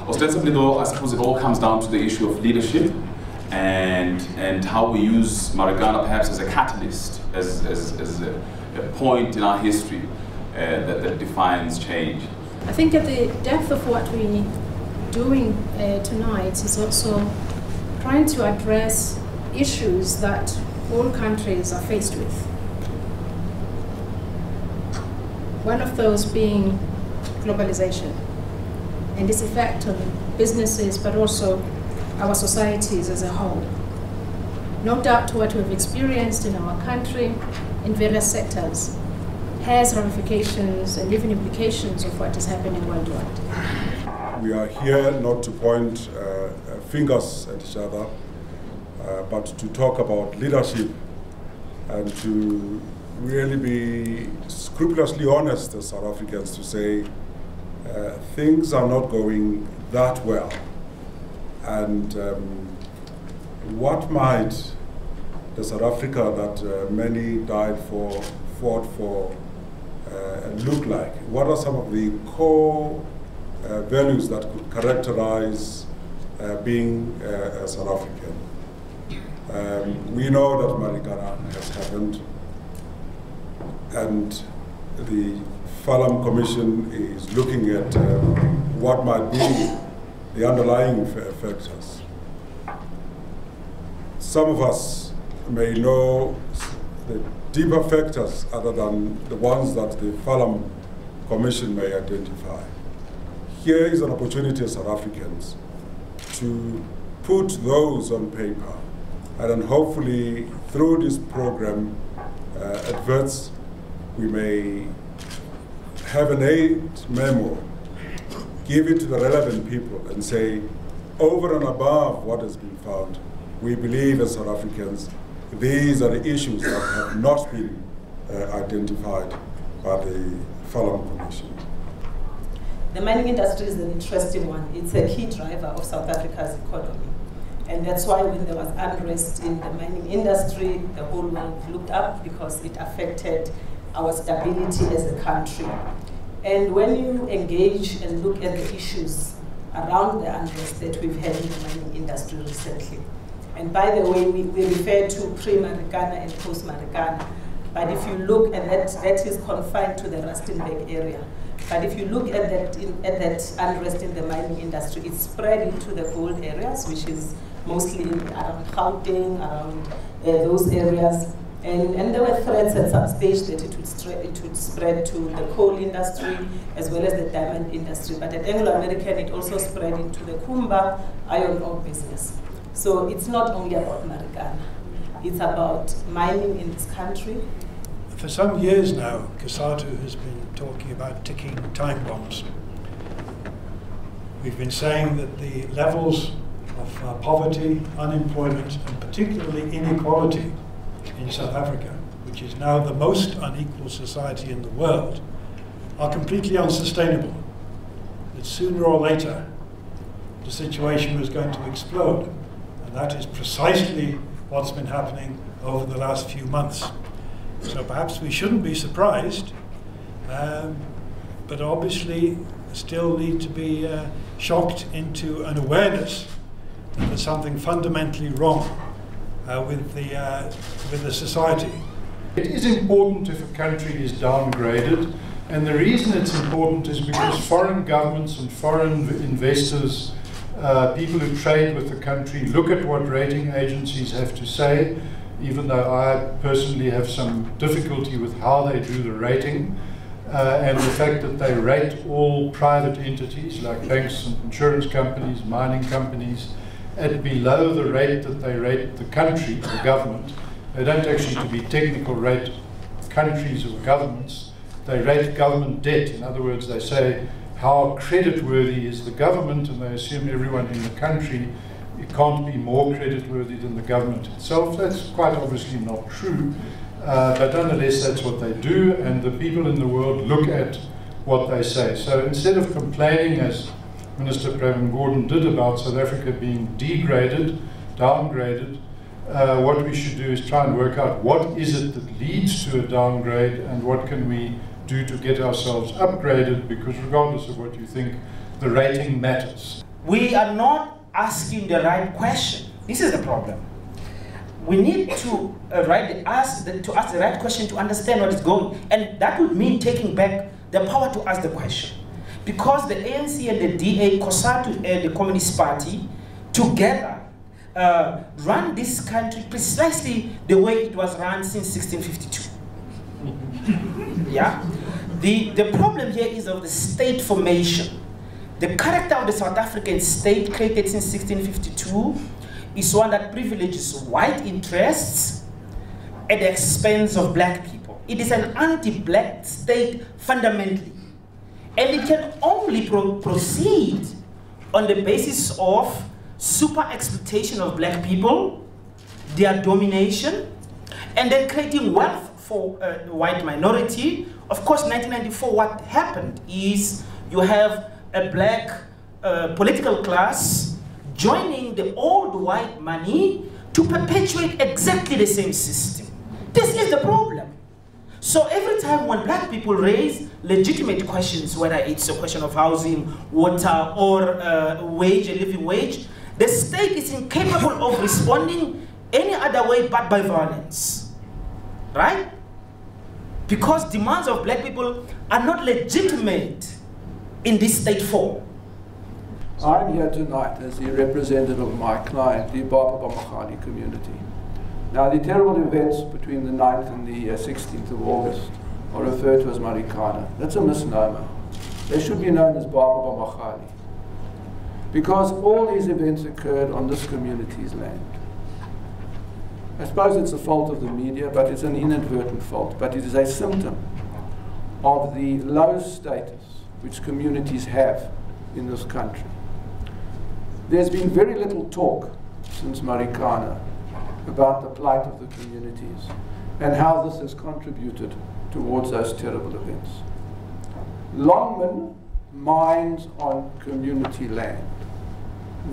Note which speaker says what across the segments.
Speaker 1: Ostensibly though, I suppose it all comes down to the issue of leadership and how we use Marikana perhaps as a catalyst, as a point in our history that defines change.
Speaker 2: I think at the depth of what we're doing tonight is also trying to address issues that all countries are faced with. One of those being globalization and its effect on businesses, but also our societies as a whole. No doubt what we've experienced in our country in various sectors has ramifications and even implications of what is happening worldwide.
Speaker 3: We are here not to point fingers at each other, but to talk about leadership and to really be scrupulously honest as South Africans to say things are not going that well. And what might the South Africa that many died for, fought for, look like? What are some of the core values that could characterize being a South African? We know that Marikana has happened, and the Falam Commission is looking at what might be the underlying factors. Some of us may know the deeper factors other than the ones that the Falam Commission may identify. Here is an opportunity as South Africans to put those on paper, and then hopefully through this program, adverts, we may have an aid memo, give it to the relevant people and say, over and above what has been found, we believe as South Africans, these are the issues that have not been identified by the Falam Commission.
Speaker 4: The mining industry is an interesting one. It's a key driver of South Africa's economy. And that's why when there was unrest in the mining industry, the whole world looked up because it affected our stability as a country. And when you engage and look at the issues around the unrest that we've had in the mining industry recently, and by the way, we refer to pre-Marikana and post-Marikana, but if you look, and that is confined to the Rustenburg area, but if you look at that unrest in the mining industry, it's spread into the gold areas, which is mostly around Gauteng, around those areas. And there were threats at some stage that it would spread to the coal industry as well as the diamond industry. But at Anglo-American, it also spread into the Kumba iron ore business. So it's not only about Marikana, it's about mining in this country.
Speaker 5: For some years now, COSATU has been talking about ticking time bombs. We've been saying that the levels of poverty, unemployment, and particularly inequality in South Africa, which is now the most unequal society in the world, are completely unsustainable. That sooner or later, the situation was going to explode. And that is precisely what's been happening over the last few months. So perhaps we shouldn't be surprised, but obviously still need to be shocked into an awareness that there's something fundamentally wrong with the society.
Speaker 6: It is important if a country is downgraded, and the reason it's important is because foreign governments and foreign investors, people who trade with the country, look at what rating agencies have to say, even though I personally have some difficulty with how they do the rating, and the fact that they rate all private entities like banks and insurance companies, mining companies, at below the rate that they rate the country, the government. They don't actually, to be technical, rate countries or governments. They rate government debt. In other words, they say how creditworthy is the government, and they assume everyone in the country, it can't be more creditworthy than the government itself. That's quite obviously not true, but nonetheless that's what they do, and the people in the world look at what they say. So instead of complaining, as Minister Craven Gordon did, about South Africa being degraded, downgraded, what we should do is try and work out what is it that leads to a downgrade and what can we do to get ourselves upgraded, because regardless of what you think, the rating matters.
Speaker 7: we are not asking the right question. This is the problem. We need to ask the right question to understand what is going, and that would mean taking back the power to ask the question. Because the ANC and the DA, COSATU and the Communist Party, together run this country precisely the way it was run since 1652. Yeah? The problem here is of the state formation. The character of the South African state created since 1652 is one that privileges white interests at the expense of black people. It is an anti-black state fundamentally. And it can only proceed on the basis of super exploitation of black people, their domination, and then creating wealth for the white minority. Of course, 1994, what happened is you have a black political class joining the old white money to perpetuate exactly the same system. This is the problem. So every time when black people raise legitimate questions, whether it's a question of housing, water, or wage, a living wage, the state is incapable of responding any other way but by violence, right? Because demands of black people are not legitimate in this state form.
Speaker 8: I'm here tonight as the representative of my client, the Makgoba community. Now, the terrible events between the 9th and the 16th of August are referred to as Marikana. That's a misnomer. They should be known as Makgoba, because all these events occurred on this community's land. I suppose it's the fault of the media, but it's an inadvertent fault. But it is a symptom of the low status which communities have in this country. There's been very little talk since Marikana about the plight of the communities and how this has contributed towards those terrible events. Longman mines on community land.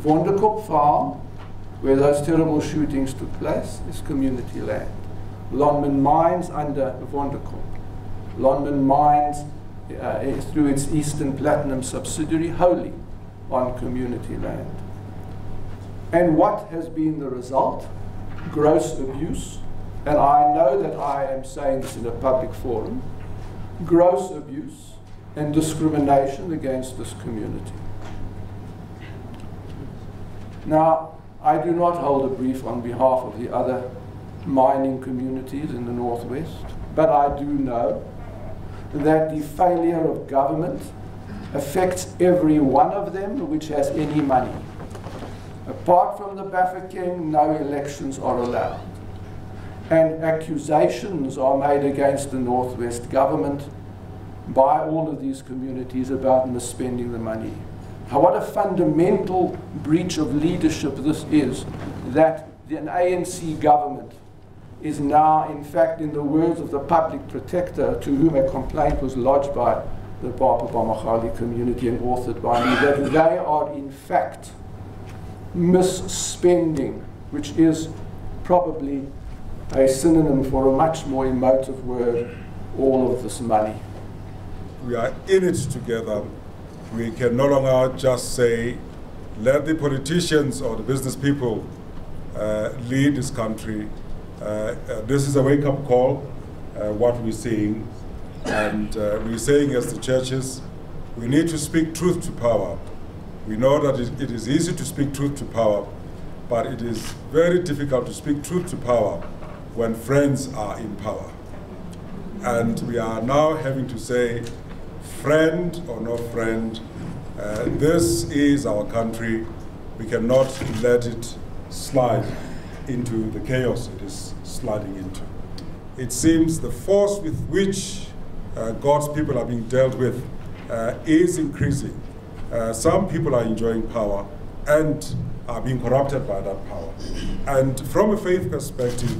Speaker 8: Wonderkop Farm, where those terrible shootings took place, is community land. Longman mines under Wonderkop. Longman mines through its Eastern Platinum subsidiary wholly on community land. And what has been the result? Gross abuse, and I know that I am saying this in a public forum, gross abuse and discrimination against this community. Now, I do not hold a brief on behalf of the other mining communities in the Northwest, but I do know that the failure of government affects every one of them which has any money. Apart from the Bafokeng, no elections are allowed. And accusations are made against the Northwest government by all of these communities about misspending the money. What a fundamental breach of leadership this is, that an ANC government is now, in fact, in the words of the public protector, to whom a complaint was lodged by the Makgoba community and authored by me, that they are, in fact, misspending, which is probably a synonym for a much more emotive word, all of this money.
Speaker 3: We are in it together. We can no longer just say, let the politicians or the business people lead this country. This is a wake-up call, what we're seeing. And we're saying as the churches, we need to speak truth to power. We know that it is easy to speak truth to power, but it is very difficult to speak truth to power when friends are in power. And we are now having to say, friend or no friend, this is our country. We cannot let it slide into the chaos it is sliding into. It seems the force with which God's people are being dealt with is increasing. Some people are enjoying power and are being corrupted by that power. And from a faith perspective,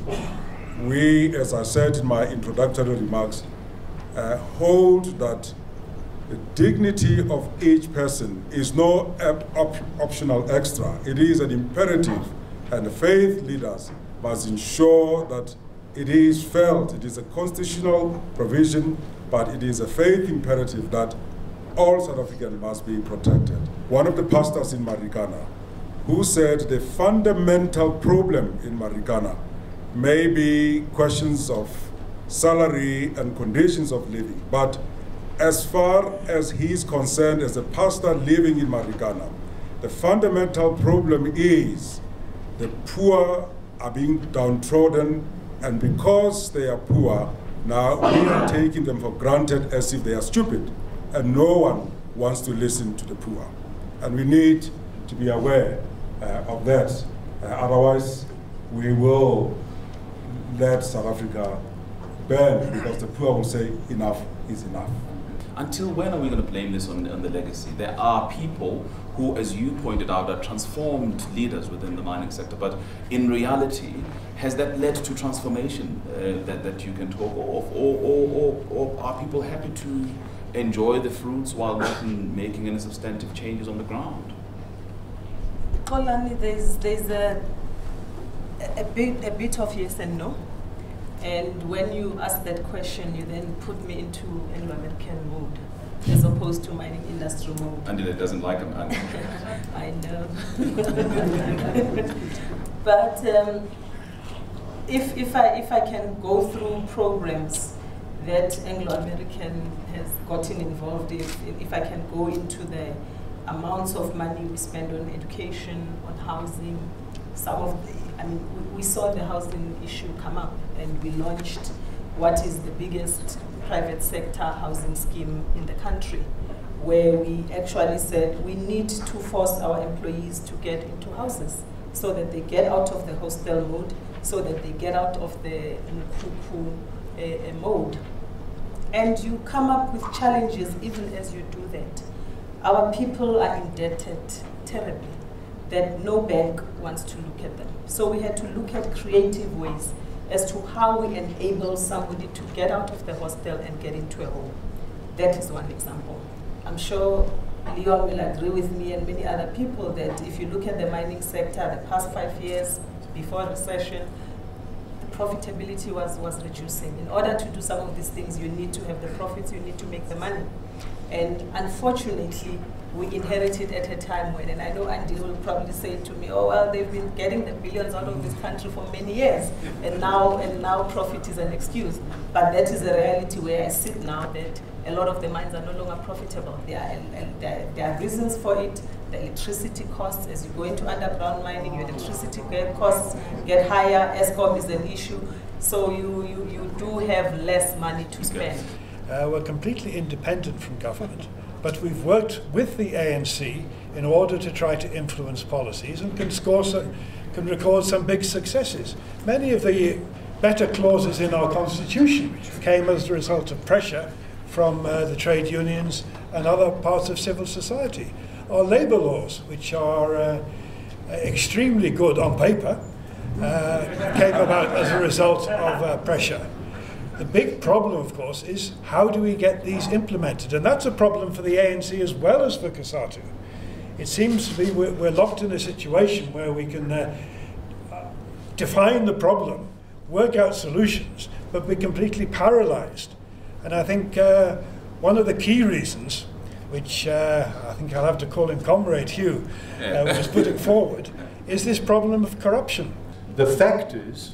Speaker 3: we, as I said in my introductory remarks, hold that the dignity of each person is no optional extra. It is an imperative, and the faith leaders must ensure that it is felt. It is a constitutional provision, but it is a faith imperative that all South Africans must be protected. One of the pastors in Marikana who said the fundamental problem in Marikana may be questions of salary and conditions of living, but as far as he's concerned as a pastor living in Marikana, the fundamental problem is the poor are being downtrodden, and because they are poor, now we are taking them for granted as if they are stupid, and no one wants to listen to the poor. And we need to be aware of that. Otherwise, we will let South Africa burn, because the poor will say enough is enough.
Speaker 1: Until when are we going to blame this on the legacy? There are people who, as you pointed out, are transformed leaders within the mining sector, but in reality, has that led to transformation that you can talk of? Or are people happy to enjoy the fruits while not making any substantive changes on the ground?
Speaker 4: Xolani, there's a bit of yes and no. And when you ask that question, you then put me into Anglo-American mode, as opposed to mining industry mode.
Speaker 1: Andile doesn't like them.
Speaker 4: I know. But if I can go through programs that Anglo-American has gotten involved in, if I can go into the amounts of money we spend on education, on housing, some of the, I mean, we saw the housing issue come up, and we launched what is the biggest private sector housing scheme in the country, where we actually said we need to force our employees to get into houses so that they get out of the hostel mode, so that they get out of the nkuku mode. And you come up with challenges even as you do that. Our people are indebted terribly, that no bank wants to look at them. So we had to look at creative ways as to how we enable somebody to get out of the hostel and get into a home. That is one example. I'm sure Leon will agree with me and many other people that if you look at the mining sector, the past 5 years before recession, the profitability was reducing. In order to do some of these things, you need to have the profits, you need to make the money. And unfortunately, we inherited at a time when, and I know Andile will probably say to me, oh, well, they've been getting the billions out of this country for many years, and now profit is an excuse. But that is a reality where I sit now, that a lot of the mines are no longer profitable. There are reasons for it. The electricity costs, as you go into underground mining, your electricity costs get higher, Eskom is an issue, so you do have less money to spend.
Speaker 5: We're completely independent from government, but we've worked with the ANC in order to try to influence policies and can record some big successes. Many of the better clauses in our constitution came as a result of pressure from the trade unions and other parts of civil society. Our labour laws, which are extremely good on paper, came about as a result of pressure. The big problem, of course, is how do we get these implemented? And that's a problem for the ANC as well as for COSATU. It seems to be we're locked in a situation where we can define the problem, work out solutions, but we're completely paralysed. And I think one of the key reasons, which I think I'll have to call him Comrade Hugh, was putting forward, is this problem of corruption.
Speaker 6: The fact is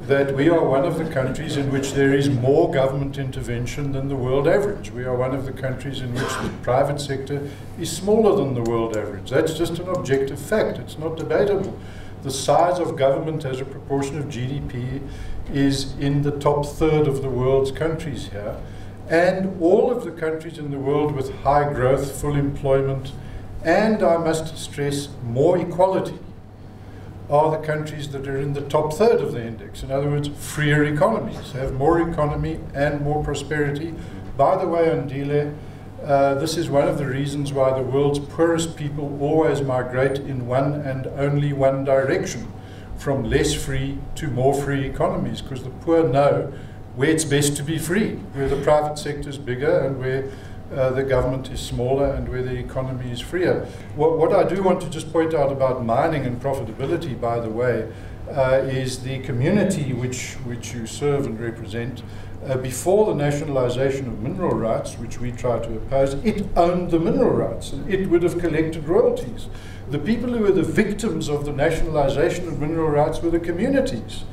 Speaker 6: that we are one of the countries in which there is more government intervention than the world average. We are one of the countries in which the private sector is smaller than the world average. That's just an objective fact. It's not debatable. The size of government as a proportion of GDP is in the top third of the world's countries here. And all of the countries in the world with high growth, full employment, and I must stress, more equality, are the countries that are in the top third of the index. In other words, freer economies, have more economy and more prosperity. By the way, Andile, this is one of the reasons why the world's poorest people always migrate in one and only one direction, from less free to more free economies, because the poor know where it's best to be free, where the private sector is bigger and where the government is smaller and where the economy is freer. What I do want to just point out about mining and profitability, by the way, is the community which you serve and represent. Before the nationalization of mineral rights, which we try to oppose, it owned the mineral rights and it would have collected royalties. The people who were the victims of the nationalization of mineral rights were the communities,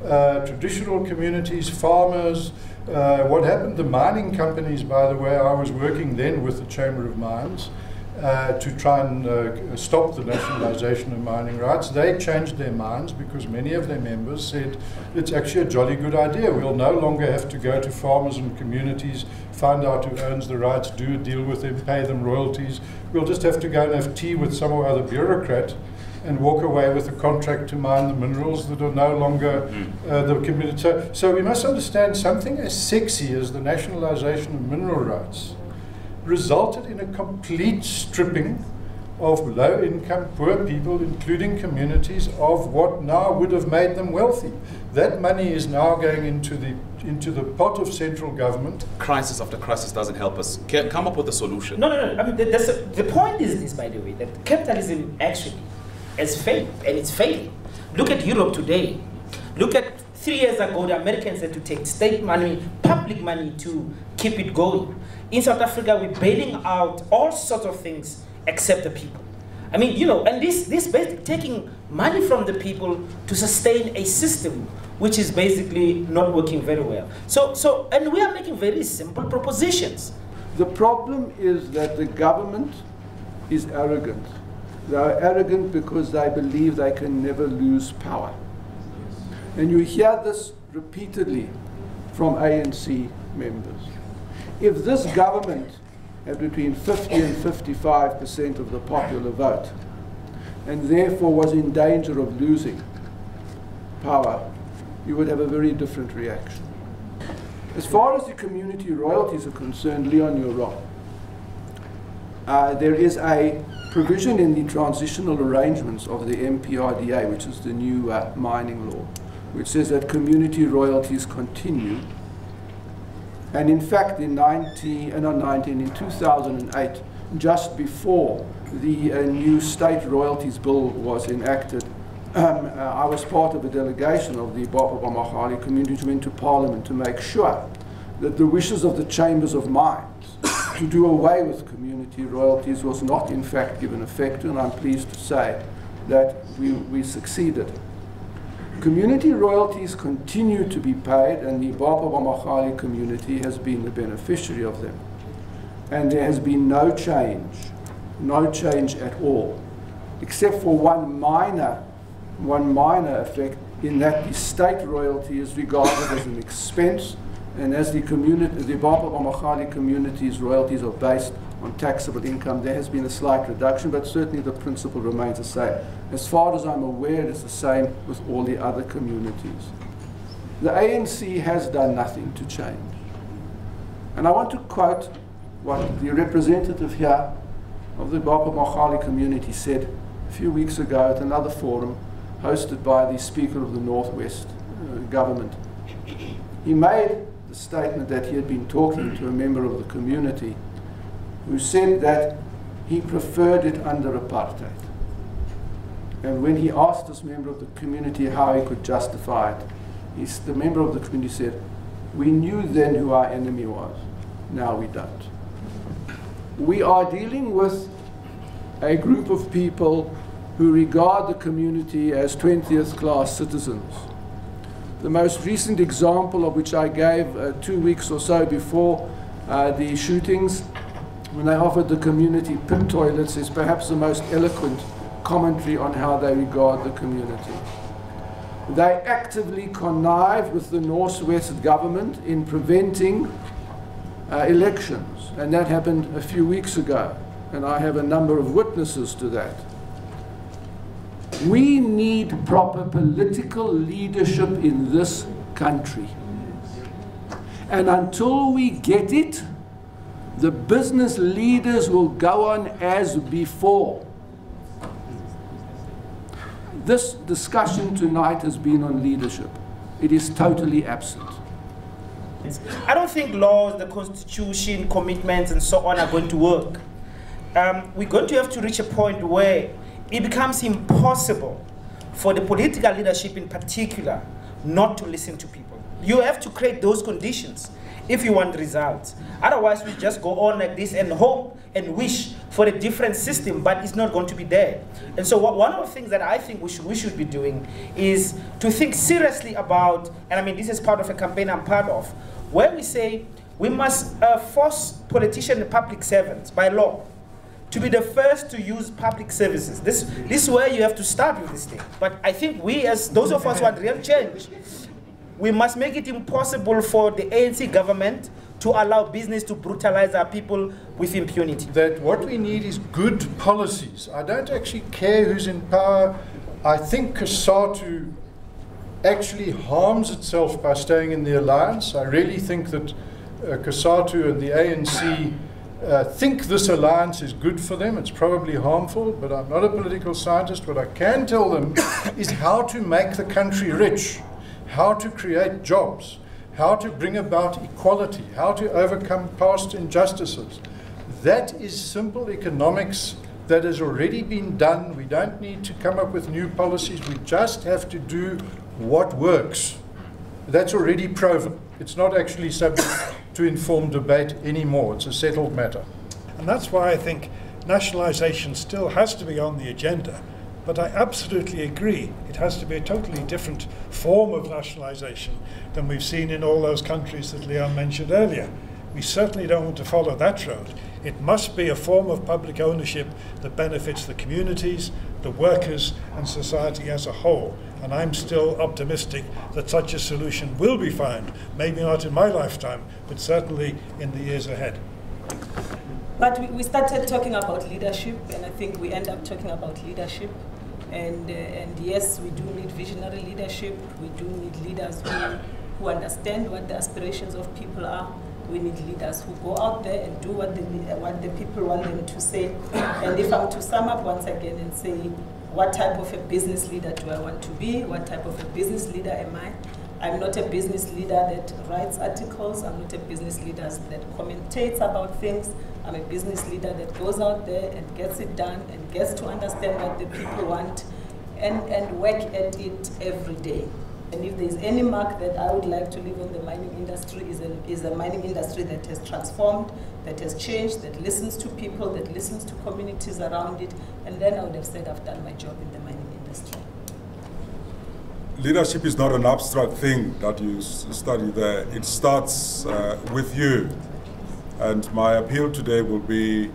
Speaker 6: traditional communities, farmers. What happened? The mining companies, by the way, I was working then with the Chamber of Mines to try and stop the nationalization of mining rights. They changed their minds because many of their members said it's actually a jolly good idea. We'll no longer have to go to farmers and communities, find out who owns the rights, do a deal with them, pay them royalties. We'll just have to go and have tea with some or other bureaucrat and walk away with a contract to mine the minerals that are no longer the community. So we must understand something as sexy as the nationalization of mineral rights resulted in a complete stripping of low-income, poor people, including communities, of what now would have made them wealthy. That money is now going into the pot of central government.
Speaker 1: Crisis after crisis doesn't help us. Come up with a solution.
Speaker 7: No. I mean, the point is this, by the way, that capitalism actually has failed, and it's failing. Look at Europe today. Look at 3 years ago, the Americans had to take state money, public money to keep it going. In South Africa, we're bailing out all sorts of things except the people. I mean, you know, and this basically taking money from the people to sustain a system which is basically not working very well. So, and we are making very simple propositions.
Speaker 8: The problem is that the government is arrogant. They are arrogant because they believe they can never lose power. And you hear this repeatedly from ANC members. If this government had between 50 and 55% of the popular vote, and therefore was in danger of losing power, you would have a very different reaction. As far as the community royalties are concerned, Leon, you're wrong. There is a provision in the transitional arrangements of the MPRDA, which is the new mining law, which says that community royalties continue. And in fact, in 2008, just before the new state royalties bill was enacted, I was part of a delegation of the Makgoba community who went to Parliament to make sure that the wishes of the Chambers of Mines to do away with community royalties was not in fact given effect, and I'm pleased to say that we succeeded. Community royalties continue to be paid, and the Makgoba community has been the beneficiary of them. And there has been no change at all, except for one minor effect, in that the state royalty is regarded as an expense, and as the Makgoba community's royalties are based on taxable income, there has been a slight reduction, but certainly the principle remains the same. As far as I'm aware, it's the same with all the other communities. The ANC has done nothing to change. And I want to quote what the representative here of the Makgoba community said a few weeks ago at another forum hosted by the Speaker of the Northwest government. He made the statement that he had been talking to a member of the community who said that he preferred it under apartheid. And when he asked this member of the community how he could justify it, the member of the community said, "We knew then who our enemy was, now we don't." We are dealing with a group of people who regard the community as 20th class citizens. The most recent example of which I gave 2 weeks or so before the shootings, when they offered the community pit toilets, is perhaps the most eloquent commentary on how they regard the community. They actively connive with the Northwest government in preventing elections, and that happened a few weeks ago, and I have a number of witnesses to that. We need proper political leadership in this country, and until we get it, the business leaders will go on as before. This discussion tonight has been on leadership. It is totally absent.
Speaker 7: I don't think laws, the constitution, commitments, and so on are going to work. We're going to have to reach a point where it becomes impossible for the political leadership in particular not to listen to people. You have to create those conditions if you want results. Otherwise, we just go on like this and hope and wish for a different system, but it's not going to be there. And so one of the things that I think we should be doing is to think seriously about, and I mean this is part of a campaign I'm part of, where we say we must force politicians and public servants by law to be the first to use public services. This is where you have to start with this thing. But I think we, as those of us who want real change, we must make it impossible for the ANC government to allow business to brutalize our people with impunity.
Speaker 6: That what we need is good policies. I don't actually care who's in power. I think COSATU actually harms itself by staying in the alliance. I really think that COSATU and the ANC think this alliance is good for them. It's probably harmful, but I'm not a political scientist. What I can tell them is how to make the country rich, how to create jobs, how to bring about equality, how to overcome past injustices. That is simple economics that has already been done. We don't need to come up with new policies. We just have to do what works. That's already proven. It's not actually subject to informed debate anymore. It's a settled matter.
Speaker 5: And that's why I think nationalisation still has to be on the agenda. But I absolutely agree, it has to be a totally different form of nationalisation than we've seen in all those countries that Leon mentioned earlier. We certainly don't want to follow that road. It must be a form of public ownership that benefits the communities, the workers, and society as a whole. And I'm still optimistic that such a solution will be found, maybe not in my lifetime, but certainly in the years ahead.
Speaker 4: But we started talking about leadership, and I think we end up talking about leadership. And yes, we do need visionary leadership. We do need leaders who understand what the aspirations of people are. We need leaders who go out there and do what the people want them to say. And if I'm to sum up once again and say, what type of a business leader do I want to be? What type of a business leader am I? I'm not a business leader that writes articles. I'm not a business leader that commentates about things. I'm a business leader that goes out there and gets it done and gets to understand what the people want and work at it every day. And if there's any mark that I would like to leave on the mining industry is a mining industry that has transformed, that has changed, that listens to people, that listens to communities around it, and then I would have said I've done my job in the mining industry.
Speaker 3: Leadership is not an abstract thing that you study there. It starts with you. And my appeal today will be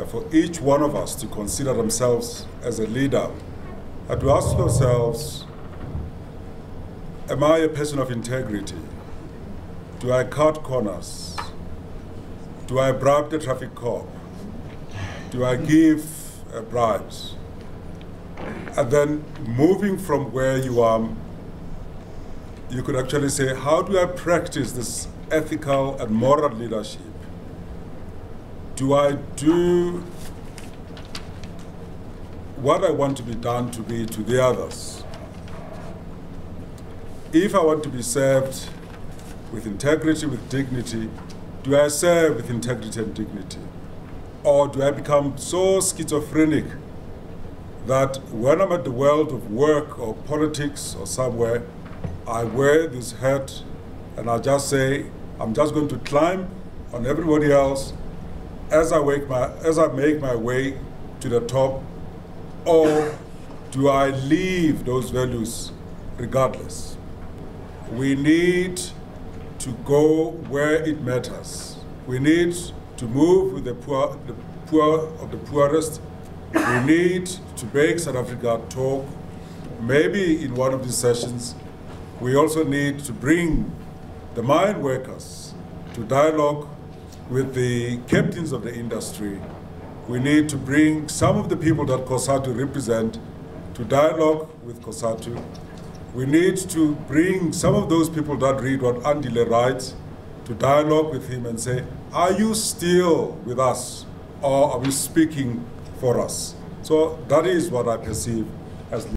Speaker 3: for each one of us to consider themselves as a leader and to ask yourselves, am I a person of integrity? Do I cut corners? Do I bribe the traffic cop? Do I give bribes? And then moving from where you are, you could actually say, how do I practice this ethical and moral leadership? Do I do what I want to be done to be to the others? If I want to be served with integrity, with dignity, do I serve with integrity and dignity? Or do I become so schizophrenic that when I'm at the world of work or politics or somewhere, I wear this hat and I just say, I'm just going to climb on everybody else as I make my way to the top? Or do I leave those values regardless? We need to go where it matters. We need to move with the poor of the poorest. We need to make South Africa talk. Maybe in one of these sessions, we also need to bring the mine workers to dialogue with the captains of the industry. We need to bring some of the people that COSATU represent to dialogue with COSATU. We need to bring some of those people that read what Andile writes to dialogue with him and say, are you still with us or are we speaking for us? So that is what I perceive as